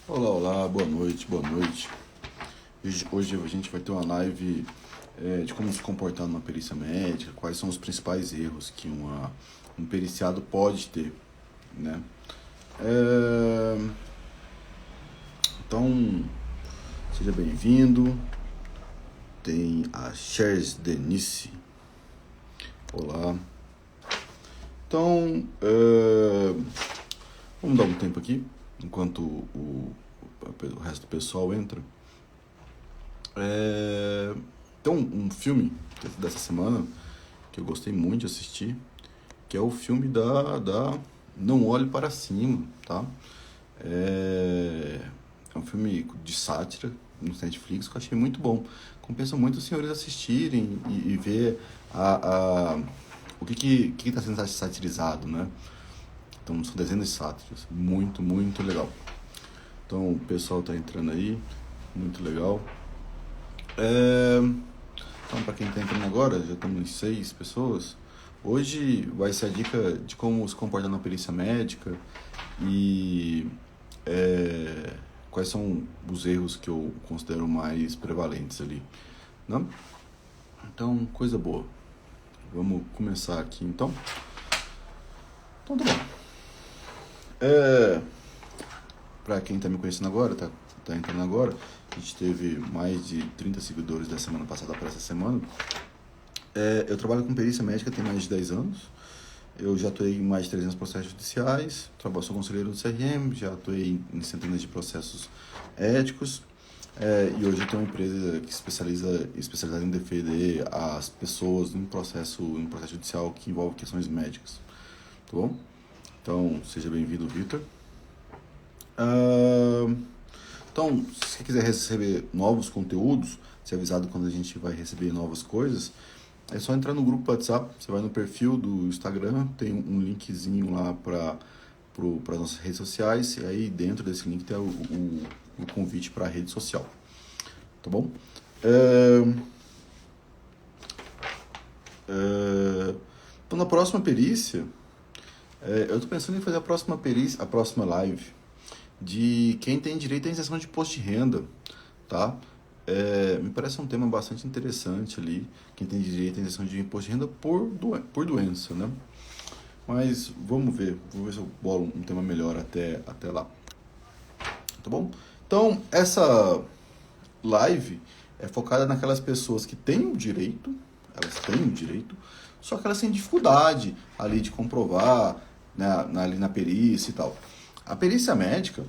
Olá, olá, boa noite, boa noite. Hoje a gente vai ter uma live de como se comportar numa perícia médica, quais são os principais erros que um periciado pode ter, né? É, então, seja bem-vindo. Tem a Chers Denise. Olá. Então, vamos dar um tempo aqui, enquanto o resto do pessoal entra. Tem um filme dessa semana que eu gostei muito de assistir, que é o filme da Não Olhe Para Cima, tá? É um filme de sátira no Netflix que eu achei muito bom. Compensa muito os senhores assistirem e ver o que está sendo satirizado, né? Então são dezenas de sátiras, muito, muito legal. Então o pessoal tá entrando aí, muito legal. Então, para quem está entrando agora, já estamos em 6 pessoas. Hoje vai ser a dica de como se comportar na perícia médica e quais são os erros que eu considero mais prevalentes ali, né? Então, coisa boa. Vamos começar aqui, então. Então, tá bom. Para quem está me conhecendo agora, tá entrando agora, a gente teve mais de 30 seguidores da semana passada para essa semana. Eu trabalho com perícia médica tem mais de 10 anos. Eu já atuei em mais de 300 processos judiciais, sou conselheiro do CRM, já atuei em centenas de processos éticos. E hoje eu tenho uma empresa que especializada em defender as pessoas em processo judicial que envolve questões médicas. Tá bom? Então, seja bem-vindo, Victor. Então, se você quiser receber novos conteúdos, ser avisado quando a gente vai receber novas coisas, é só entrar no grupo do WhatsApp. Você vai no perfil do Instagram, tem um linkzinho lá para nossas redes sociais, e aí dentro desse link tem o convite para a rede social. Tá bom? Então, na próxima perícia, eu estou pensando em fazer a próxima perícia, a próxima live de quem tem direito à isenção de imposto de renda, tá? Me parece um tema bastante interessante ali, quem tem direito à isenção de imposto de renda por doença, né? Mas vamos ver se eu bolo um tema melhor até lá, tá bom? Então, essa live é focada naquelas pessoas que têm o direito, só que elas têm dificuldade ali de comprovar, né, ali na perícia e tal. A perícia médica,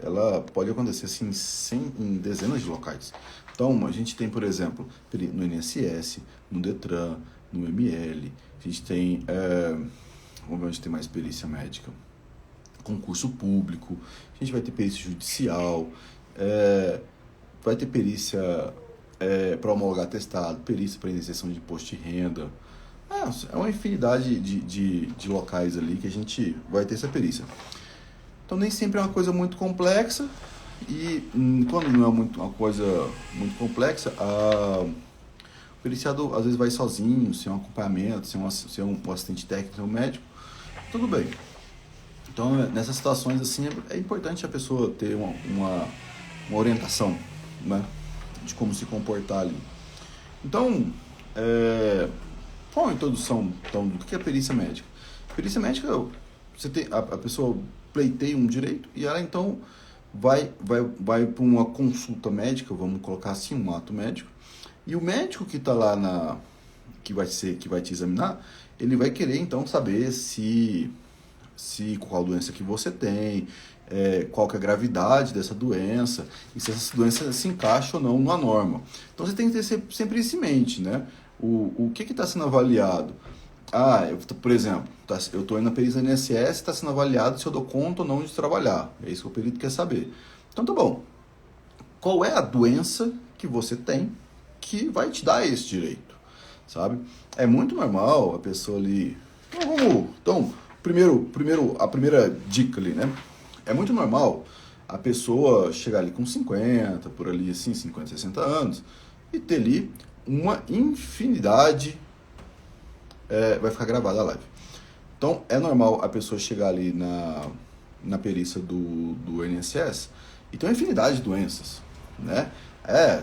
ela pode acontecer assim em dezenas de locais. Então, a gente tem, por exemplo, no INSS, no Detran, no ML, a gente tem, vamos ver onde tem mais perícia médica, concurso público, a gente vai ter perícia judicial, vai ter perícia para homologar atestado, perícia para isenção de imposto de renda. É uma infinidade de locais ali que a gente vai ter essa perícia. Então nem sempre é uma coisa muito complexa e quando não é uma coisa muito complexa, o periciado às vezes vai sozinho, sem um acompanhamento, sem um assistente técnico, sem um médico, tudo bem. Então nessas situações assim é importante a pessoa ter uma orientação, né, de como se comportar ali. Então, qual a introdução então, do que é perícia médica? Perícia médica, você tem, a pessoa pleiteia um direito e ela então vai para uma consulta médica, vamos colocar assim, um ato médico, e o médico que está lá que vai te examinar, ele vai querer então saber se qual doença que você tem, qual que é a gravidade dessa doença, e se essa doença se encaixa ou não na norma. Então você tem que ter sempre isso em mente, né? O que está sendo avaliado? Por exemplo, eu estou indo na perícia da INSS, está sendo avaliado se eu dou conta ou não de trabalhar. É isso que o perito quer saber. Então tá bom. Qual é a doença que você tem que vai te dar esse direito? Sabe? É muito normal a pessoa ali... Então, a primeira dica ali, né? É muito normal a pessoa chegar ali com 50, por ali assim, 50, 60 anos, e ter ali uma infinidade... vai ficar gravada a live. Então, é normal a pessoa chegar ali na perícia do INSS e tem uma infinidade de doenças, né?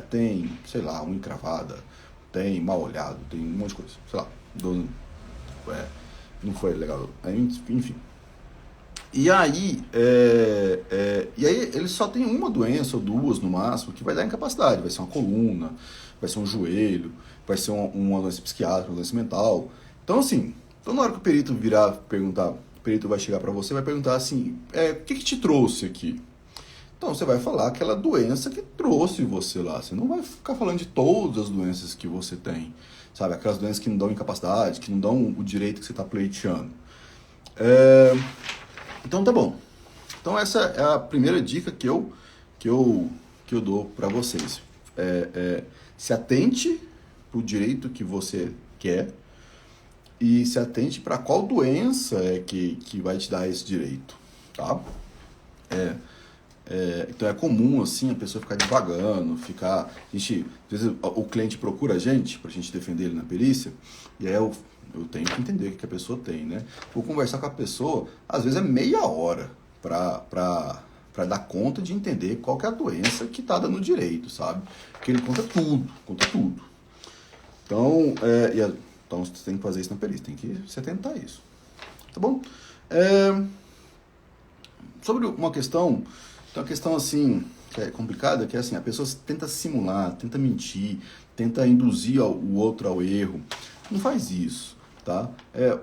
Tem, sei lá, unha encravada, tem mal olhado, tem um monte de coisa, sei lá, não foi legal, enfim. E aí ele só tem uma doença ou duas no máximo que vai dar incapacidade, vai ser uma coluna, vai ser um joelho, vai ser uma doença psiquiátrica, uma doença mental. Então assim, na hora que o perito virar perguntar, o perito vai chegar para você e vai perguntar assim, o que te trouxe aqui? Então você vai falar aquela doença que trouxe você lá. Você não vai ficar falando de todas as doenças que você tem, sabe? Aquelas doenças que não dão incapacidade, que não dão o direito que você está pleiteando. Então tá bom. Então essa é a primeira dica que eu dou para vocês. Se atente para o direito que você quer e se atente para qual doença que vai te dar esse direito, tá? Então é comum assim a pessoa ficar devagando, às vezes o cliente procura a gente pra gente defender ele na perícia, e aí eu tenho que entender o que a pessoa tem, né? Vou conversar com a pessoa, às vezes é meia hora pra dar conta de entender qual que é a doença que tá dando direito, sabe? Porque ele conta tudo, conta tudo. Então, então você tem que fazer isso na perícia, tem que se atentar a isso, tá bom? Sobre uma questão assim, que é complicada, que é assim, a pessoa tenta simular, tenta mentir, tenta induzir o outro ao erro. Não faz isso, tá?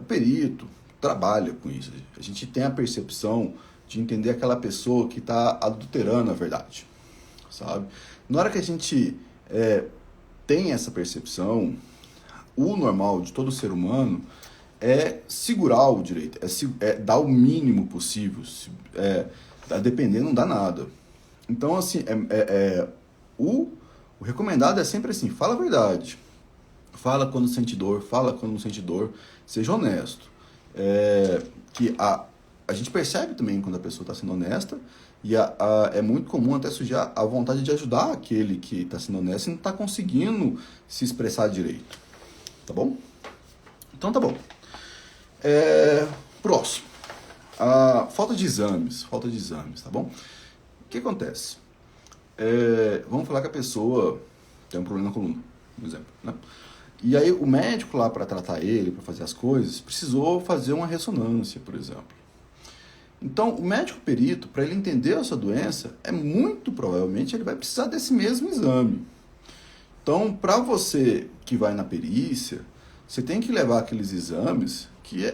O perito trabalha com isso. A gente tem a percepção de entender aquela pessoa que está adulterando a verdade, sabe? Na hora que a gente tem essa percepção, o normal de todo ser humano é segurar o direito, é dar o mínimo possível. Dependendo, não dá nada. Então, assim, o recomendado é sempre assim, fala a verdade. Fala quando sente dor, fala quando não sente dor, seja honesto. Que a gente percebe também quando a pessoa está sendo honesta, e é muito comum até surgir a vontade de ajudar aquele que está sendo honesto e não está conseguindo se expressar direito. Tá bom? Então tá bom. Próximo. Falta de exames, tá bom? O que acontece? Vamos falar que a pessoa tem um problema na coluna, por exemplo, né? E aí o médico lá para tratar ele, para fazer as coisas, precisou fazer uma ressonância, por exemplo. Então, o médico perito, para ele entender a sua doença, muito provavelmente ele vai precisar desse mesmo exame. Então, para você que vai na perícia, você tem que levar aqueles exames que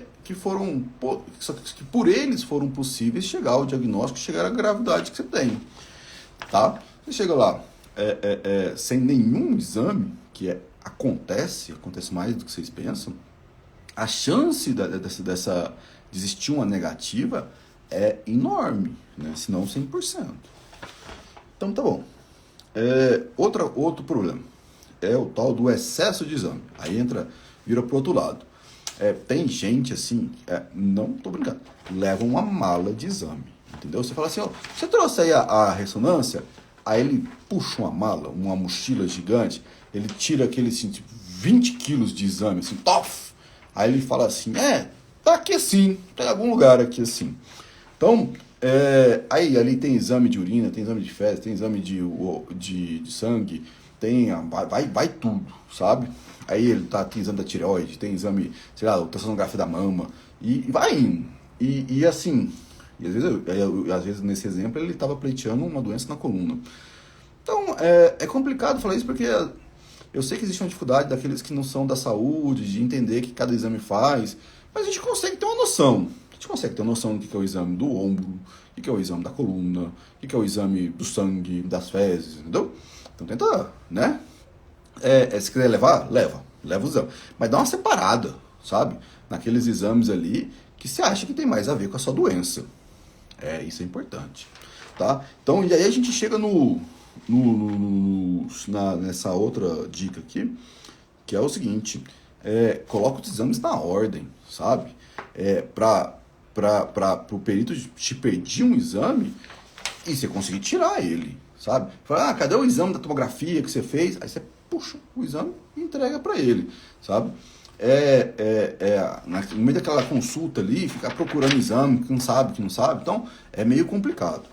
por eles foram possíveis chegar ao diagnóstico, chegar à gravidade que você tem, tá? Você chega lá sem nenhum exame, acontece mais do que vocês pensam, a chance de existir uma negativa é enorme, né? Se não 100%. Então tá bom. Outro problema é o tal do excesso de exame. Aí vira pro outro lado. Tem gente assim, não tô brincando, leva uma mala de exame, entendeu? Você fala assim, você trouxe aí a ressonância? Aí ele puxa uma mala, uma mochila gigante, ele tira aquele assim, tipo, 20 quilos de exame, assim, tof! Aí ele fala assim, tá aqui assim, tem algum lugar aqui assim. Então, aí ali tem exame de urina, tem exame de fezes, tem exame de sangue, vai tudo, sabe? Aí ele tem exame da tireoide, tem exame, sei lá, ultrassonografia da mama, e vai indo. E assim, às vezes nesse exemplo ele estava pleiteando uma doença na coluna. Então, é complicado falar isso porque eu sei que existe uma dificuldade daqueles que não são da saúde, de entender que cada exame faz, mas a gente consegue ter uma noção. A gente consegue ter uma noção do que é o exame do ombro, o que é o exame da coluna, o que é o exame do sangue, das fezes, entendeu? Então tenta, né? Se quiser levar, leva o exame. Mas dá uma separada, sabe? Naqueles exames ali que você acha que tem mais a ver com a sua doença. Isso é importante, tá? Então, e aí a gente chega nessa outra dica aqui, que é o seguinte, coloca os exames na ordem, sabe? Para o perito te pedir um exame e você conseguir tirar ele, sabe? Fala, cadê o exame da tomografia que você fez? Aí você puxa o exame e entrega para ele, sabe? No meio daquela consulta ali, ficar procurando exame que não sabe, então é meio complicado.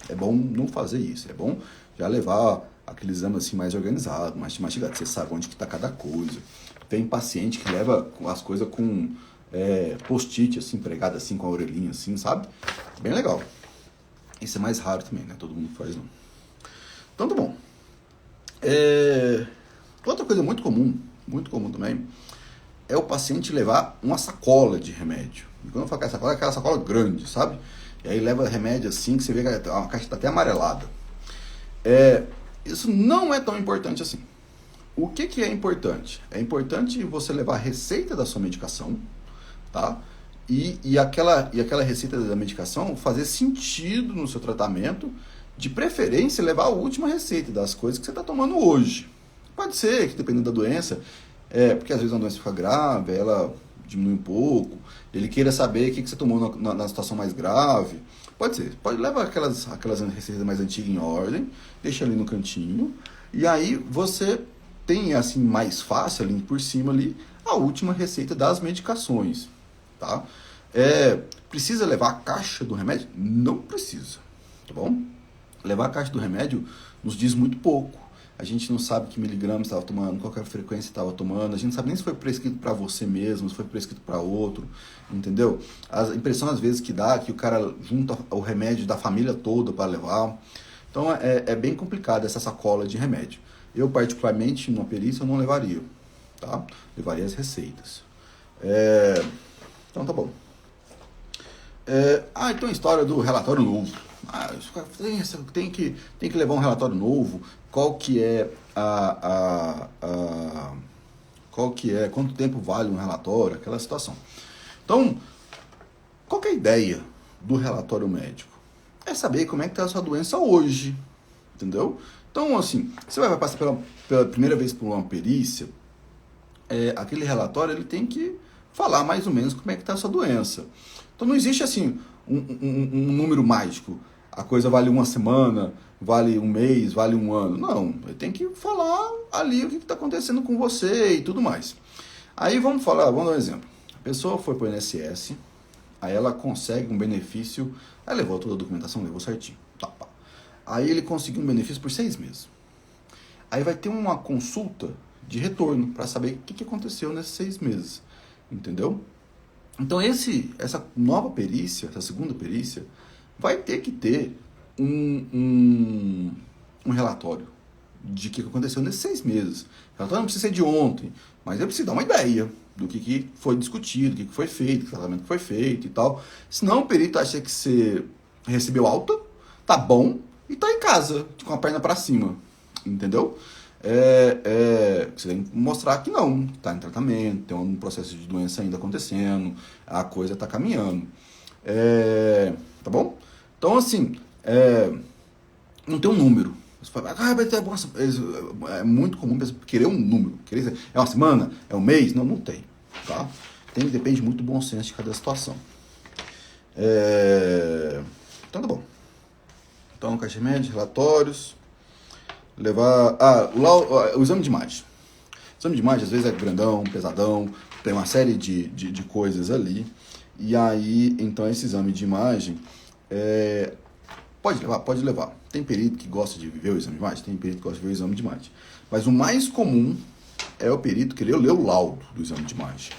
é bom não fazer isso. É bom já levar aquele exame assim mais organizado, mais mastigado. Você sabe onde que está cada coisa. Tem paciente que leva as coisas com post-it, assim, pregado assim, com a orelhinha, assim, sabe? Bem legal. Isso é mais raro também, né? Todo mundo faz, não. Então, tá bom. Outra coisa muito comum também, é o paciente levar uma sacola de remédio. E quando eu falo sacola, é aquela sacola grande, sabe? E aí leva remédio assim, que você vê que a caixa está até amarelada. Isso não é tão importante assim. O que é importante? É importante você levar a receita da sua medicação, tá? E aquela receita da medicação fazer sentido no seu tratamento, de preferência levar a última receita das coisas que você está tomando hoje. Pode ser que, dependendo da doença, porque às vezes uma doença fica grave, ela diminui um pouco, ele queira saber o que você tomou na situação mais grave. Pode ser, pode levar aquelas receitas mais antigas em ordem, deixa ali no cantinho, e aí você tem assim mais fácil ali por cima ali a última receita das medicações, tá? Precisa levar a caixa do remédio? Não precisa, tá bom? Levar a caixa do remédio nos diz muito pouco. A gente não sabe que miligramas estava tomando, qual que a frequência estava tomando, a gente não sabe nem se foi prescrito para você mesmo, se foi prescrito para outro, entendeu? A impressão às vezes que dá que o cara junta o remédio da família toda para levar. Então é bem complicado essa sacola de remédio. Eu particularmente, numa perícia, eu não levaria, tá? Levaria as receitas. Então tá bom. Então a história do relatório novo. Tem que levar um relatório novo. Qual que é quanto tempo vale um relatório, aquela situação. Então, qual que é a ideia do relatório médico? É saber como é que está a sua doença hoje, entendeu? Então, assim, você vai passar pela primeira vez por uma perícia, aquele relatório ele tem que falar mais ou menos como é que está a sua doença. Então, não existe, assim, um número mágico. A coisa vale uma semana, vale um mês, vale um ano. Não, ele tem que falar ali o que está acontecendo com você e tudo mais. Aí vamos dar um exemplo. A pessoa foi para o INSS, aí ela consegue um benefício, aí levou toda a documentação, levou certinho. Tá. Aí ele conseguiu um benefício por 6 meses. Aí vai ter uma consulta de retorno para saber o que aconteceu nesses 6 meses. Entendeu? Então essa nova perícia, essa segunda perícia, vai ter que ter um relatório de que aconteceu nesses 6 meses. O relatório não precisa ser de ontem, mas ele precisa dar uma ideia do que foi discutido, o que foi feito, que tratamento foi feito e tal. Senão o perito acha que você recebeu alta, tá bom, e tá em casa, com a perna para cima. Entendeu? Você tem que mostrar que não, tá em tratamento, tem um processo de doença ainda acontecendo, a coisa tá caminhando. Tá bom? Então, assim, não tem um número. Você fala, é muito comum querer um número. É uma semana? É um mês? Não tem. Tá? Depende muito do bom senso de cada situação. Então, tá bom. Então, caixa de remédio, relatórios. Levar... o exame de imagem. O exame de imagem, às vezes, é grandão, pesadão, tem uma série de coisas ali. E aí, então, esse exame de imagem... Pode levar. Tem perito que gosta de ver o exame de imagem? Tem perito que gosta de ver o exame de imagem. Mas o mais comum é o perito querer ler o laudo do exame de imagem.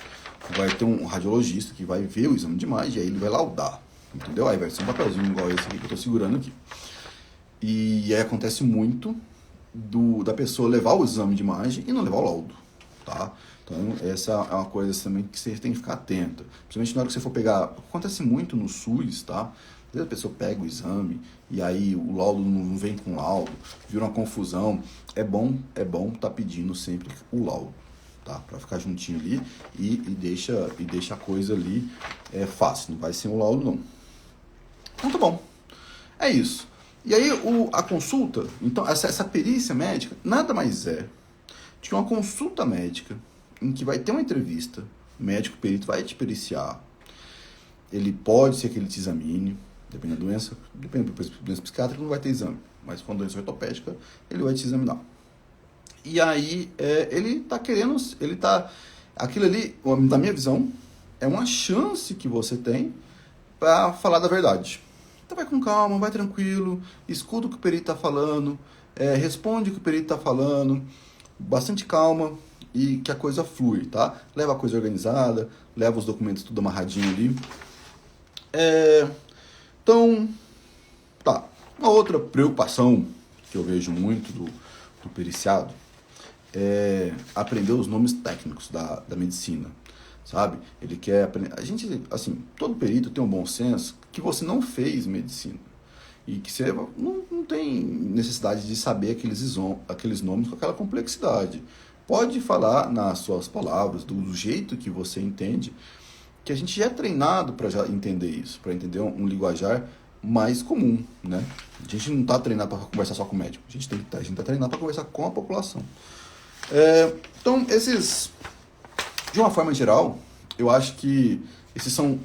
Vai ter um radiologista que vai ver o exame de imagem e aí ele vai laudar. Entendeu? Aí vai ser um papelzinho igual esse aqui que eu estou segurando aqui. E aí acontece muito da pessoa levar o exame de imagem e não levar o laudo. Tá? Então, essa é uma coisa também que você tem que ficar atento. Principalmente na hora que você for pegar... Acontece muito no SUS, tá? Às vezes a pessoa pega o exame e aí o laudo não vem com laudo, vira uma confusão. É bom tá pedindo sempre o laudo, tá? Para ficar juntinho ali e deixa a coisa ali fácil. Não vai sem o laudo, não. Então tá bom. É isso. E aí a consulta, então essa perícia médica nada mais é do que uma consulta médica em que vai ter uma entrevista, o médico perito vai te periciar. Ele pode ser que ele te examine, dependendo da doença, dependendo da doença psiquiátrica, não vai ter exame. Mas com a doença ortopédica, ele vai te examinar. E aí, ele tá querendo, aquilo ali, na minha visão, é uma chance que você tem para falar da verdade. Então vai com calma, vai tranquilo, escuta o que o perito está falando, responde o que o perito está falando, bastante calma e que a coisa flui, tá? Leva a coisa organizada, leva os documentos tudo amarradinho ali. Então, tá. Uma outra preocupação que eu vejo muito do periciado é aprender os nomes técnicos da medicina, sabe? Ele quer aprender. A gente, assim, todo perito tem um bom senso que você não fez medicina e que você não tem necessidade de saber aqueles nomes com aquela complexidade. Pode falar nas suas palavras, do jeito que você entende, que a gente já é treinado para já entender isso, para entender um linguajar mais comum, né? A gente não está treinado para conversar só com o médico, a gente está treinado para conversar com a população. Então, de uma forma geral, eu acho que esses são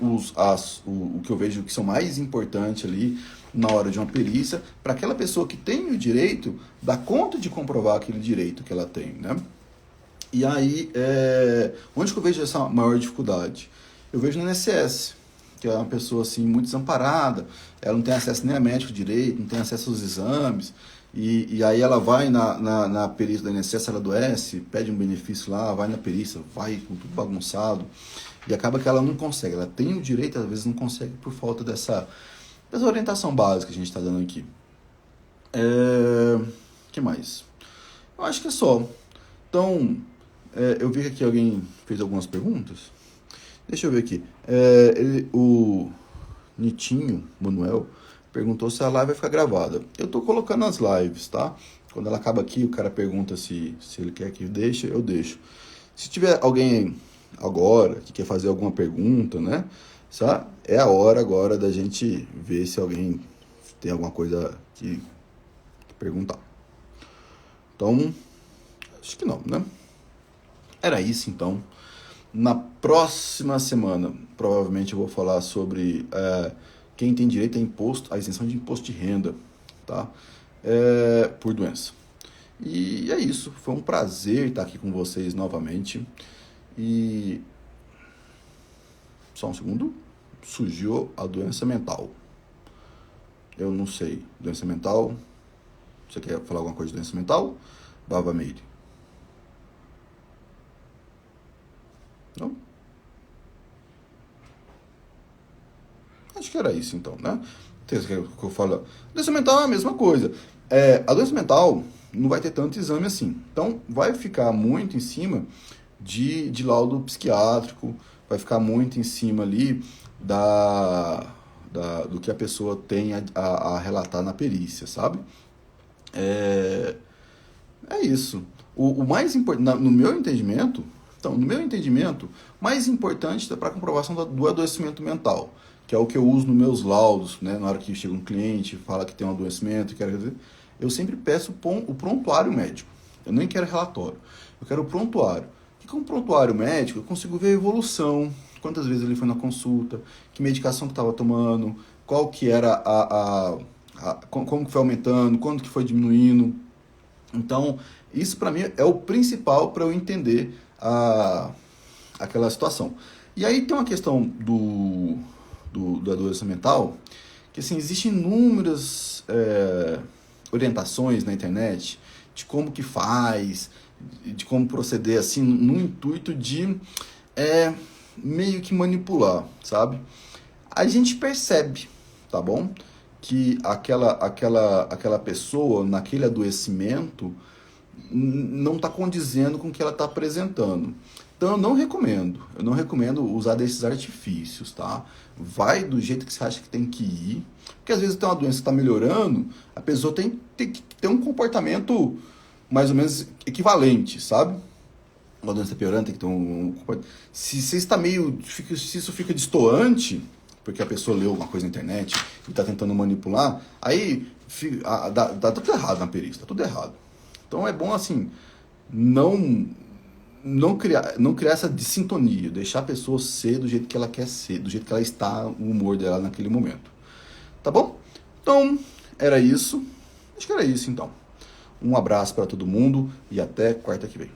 o que eu vejo que são mais importantes ali na hora de uma perícia, para aquela pessoa que tem o direito, dar conta de comprovar aquele direito que ela tem, né? E aí, onde que eu vejo essa maior dificuldade? Eu vejo no INSS, que é uma pessoa assim, muito desamparada, ela não tem acesso nem a médico direito, não tem acesso aos exames, e aí ela vai na perícia da INSS, ela adoece, pede um benefício lá, vai na perícia, vai com tudo bagunçado, e acaba que ela não consegue, ela tem o direito, às vezes não consegue por falta dessa orientação básica que a gente está dando aqui. Que mais? Eu acho que é só. Então, eu vi que aqui alguém fez algumas perguntas. Deixa eu ver aqui. O Nitinho Manuel perguntou se a live vai ficar gravada. Eu tô colocando as lives, tá? Quando ela acaba aqui, o cara pergunta se ele quer que deixe, eu deixo. Se tiver alguém agora que quer fazer alguma pergunta, né? É a hora agora da gente ver se alguém tem alguma coisa que perguntar. Então, acho que não, né? Era isso, então. Na próxima semana, provavelmente eu vou falar sobre quem tem direito a isenção de imposto de renda, tá? Por doença. E é isso. Foi um prazer estar aqui com vocês novamente. E só um segundo. Surgiu a doença mental. Eu não sei. Doença mental. Você quer falar alguma coisa de doença mental? Bava Meire. Não? Acho que era isso então, né? Que eu falo. Doença mental é a mesma coisa. A doença mental não vai ter tanto exame assim. Então, vai ficar muito em cima de laudo psiquiátrico, vai ficar muito em cima ali do que a pessoa tem a relatar na perícia, sabe? É isso. O mais importante, no meu entendimento, mais importante para a comprovação do adoecimento mental, que é o que eu uso nos meus laudos, né? Na hora que chega um cliente, fala que tem um adoecimento, eu sempre peço o prontuário médico. Eu nem quero relatório, eu quero o prontuário. Que com o prontuário médico eu consigo ver a evolução, quantas vezes ele foi na consulta, que medicação que estava tomando, qual que era como que foi aumentando, quando que foi diminuindo. Então, isso para mim é o principal para eu entender aquela situação. E aí tem uma questão da doença mental, que assim, existem inúmeras orientações na internet de como que faz, de como proceder, assim, no intuito de meio que manipular, sabe? A gente percebe, tá bom? Que aquela pessoa, naquele adoecimento, não está condizendo com o que ela está apresentando. Então eu não recomendo usar desses artifícios, tá? Vai do jeito que você acha que tem que ir, porque às vezes tem uma doença que está melhorando, a pessoa tem que ter um comportamento mais ou menos equivalente, sabe? Uma doença piorando, tem que ter se está se isso fica destoante, porque a pessoa leu alguma coisa na internet e está tentando manipular, aí dá tudo errado na perícia, tá tudo errado. Então é bom, assim, não criar essa dissintonia, deixar a pessoa ser do jeito que ela quer ser, do jeito que ela está, o humor dela naquele momento. Tá bom? Então, era isso. Acho que era isso, então. Um abraço para todo mundo e até quarta que vem.